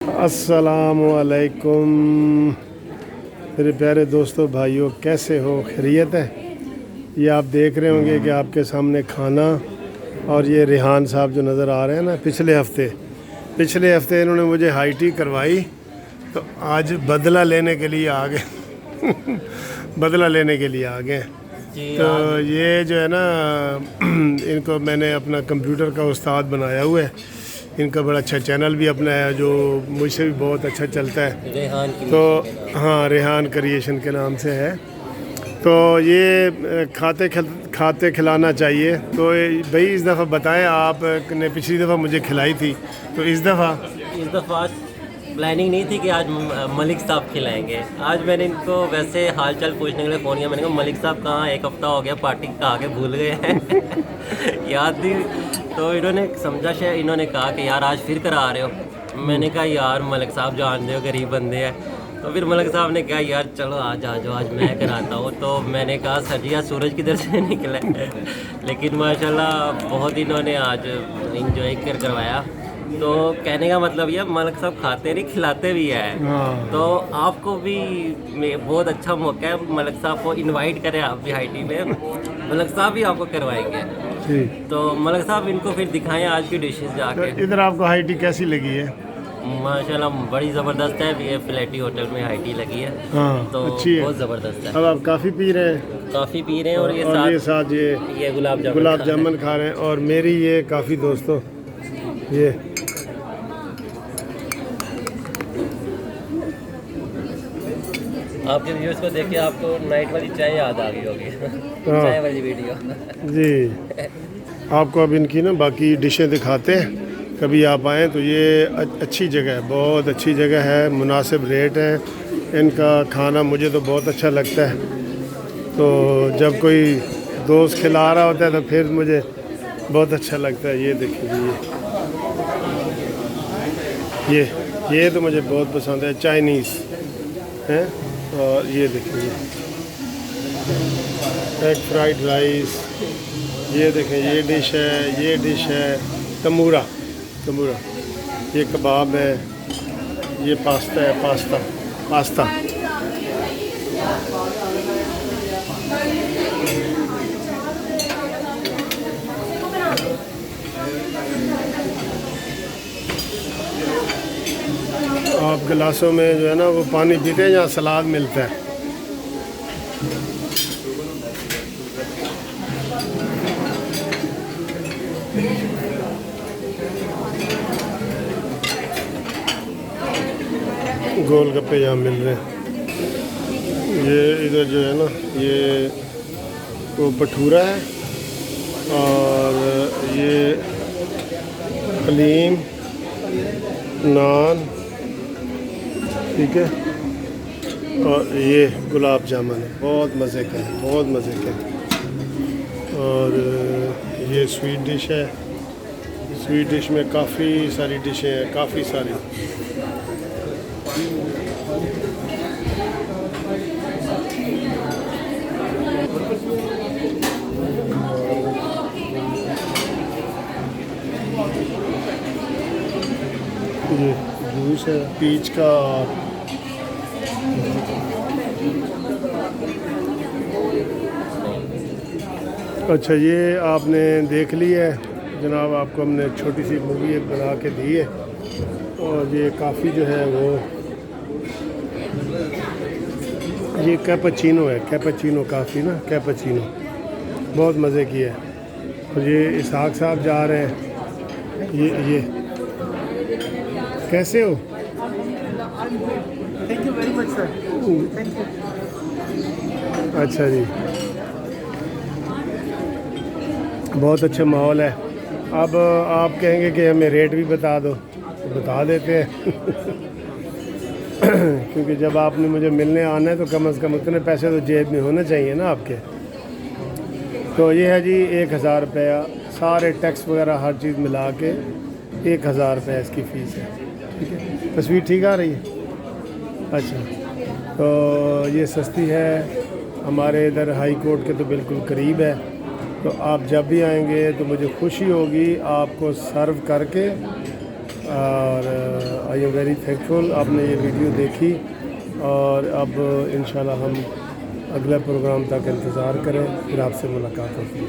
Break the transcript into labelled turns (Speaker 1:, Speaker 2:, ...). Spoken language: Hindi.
Speaker 1: अस्सलामुअलैकुम मेरे प्यारे दोस्तों भाइयों, कैसे हो? खैरियत है? ये आप देख रहे होंगे कि आपके सामने खाना, और ये रेहान साहब जो नज़र आ रहे हैं ना, पिछले हफ्ते इन्होंने मुझे हाई टी करवाई, तो आज बदला लेने के लिए आ गए बदला लेने के लिए आ गए। तो ये जो है ना, इनको मैंने अपना कंप्यूटर का उस्ताद बनाया हुआ है। इनका बड़ा अच्छा चैनल भी अपना है जो मुझसे भी बहुत अच्छा चलता है,
Speaker 2: रेहान
Speaker 1: तो हाँ, रेहान क्रिएशन के नाम से है। तो ये खाते खिलाना चाहिए। तो भाई इस दफ़ा बताएं, आपने पिछली दफ़ा मुझे खिलाई थी, तो इस दफ़ा
Speaker 2: प्लानिंग नहीं थी कि आज मलिक साहब खिलाएंगे। आज मैंने इनको वैसे हालचाल पूछने के लिए फ़ोन किया। मैंने कहा मलिक साहब कहाँ, एक हफ़्ता हो गया पार्टी कहा के भूल गए हैं याद नहीं। तो इन्होंने समझा शायद, इन्होंने कहा कि यार आज फिर करा रहे हो। मैंने कहा यार मलिक साहब जानते हो गरीब बंदे हैं। तो फिर मलिक साहब ने कहा यार चलो आज आ जाओ, आज मैं कराता हूँ। तो मैंने कहा सर जी आज सूरज किधर से निकला लेकिन माशाल्लाह बहुत इन्होंने आज इंजॉय करवाया। तो कहने का मतलब ये मलिक साहब खाते नहीं खिलाते भी है। तो आपको भी बहुत अच्छा मौका है, मलिक साहब को इनवाइट करें आप भी हाई टी में, मलिक साहब भी आपको करवाएंगे। तो मलिक साहब इनको फिर दिखाएं आज की डिशेस जाके।
Speaker 1: तो इधर आपको हाई टी कैसी लगी है?
Speaker 2: माशाल्लाह बड़ी ज़बरदस्त है। ये फ्लैटी होटल में हाई टी लगी है।
Speaker 1: हाँ,
Speaker 2: तो
Speaker 1: अच्छी है,
Speaker 2: बहुत ज़बरदस्त है।
Speaker 1: अब आप काफ़ी पी रहे हैं?
Speaker 2: काफ़ी पी रहे हैं, और
Speaker 1: ये साथ
Speaker 2: ये गुलाब
Speaker 1: जामुन खा रहे हैं। और मेरी ये काफ़ी दोस्तों, ये
Speaker 2: आपके व्यूअर्स को देख के आपको नाइट वाली चाय याद आ गई होगी चाय वाली वीडियो
Speaker 1: जी। आपको अब इनकी ना बाकी डिशें दिखाते हैं, कभी आप आएँ तो। ये अच्छी जगह है, बहुत अच्छी जगह है, मुनासिब रेट है। इनका खाना मुझे तो बहुत अच्छा लगता है। तो जब कोई दोस्त खिला रहा होता है तो फिर मुझे बहुत अच्छा लगता है। ये देखिए, ये तो मुझे बहुत पसंद है, चाइनीज़ है। और ये देखिए एग फ्राइड राइस, ये देखें, ये डिश है तमूरा। ये कबाब है, ये पास्ता है, पास्ता। आप गिलासों में जो है ना वो पानी पीते हैं, जहाँ सलाद मिलता है। गोलगप्पे यहाँ मिल रहे हैं। ये इधर जो है ना, ये वो भटूरा है, और ये हलीम, नान, ठीक है। और ये गुलाब जामुन है, बहुत मज़े का है। और ये स्वीट डिश है। स्वीट डिश में काफ़ी सारी डिशें हैं, काफ़ी सारी। ये जूस है पीच का। अच्छा, ये आपने देख ली है जनाब, आपको हमने छोटी सी मूवी एक बना के दी है। और ये काफ़ी जो है वो, ये कैपेचिनो है, काफ़ी ना, कैपेचिनो बहुत मज़े की है। और ये इसहाक साहब जा रहे हैं। ये कैसे हो?
Speaker 3: Thank you very much sir. Thank you.
Speaker 1: अच्छा जी, बहुत अच्छा माहौल है। अब आप कहेंगे कि हमें रेट भी बता दो, तो बता देते हैं क्योंकि जब आपने मुझे मिलने आना है तो कम से कम उतने पैसे तो जेब में होने चाहिए ना आपके। तो ये है जी 1000 रुपया, सारे टैक्स वगैरह हर चीज़ मिला के 1000 रुपया इसकी फ़ीस है, ठीक है। तस्वीर ठीक आ रही है? अच्छा, तो ये सस्ती है, हमारे इधर हाई कोर्ट के तो बिल्कुल करीब है। तो आप जब भी आएंगे तो मुझे खुशी होगी आपको सर्व करके, और आई एम वेरी थैंकफुल आपने ये वीडियो देखी, और अब इंशाल्लाह हम अगले प्रोग्राम तक इंतज़ार करें, फिर आपसे मुलाकात होगी।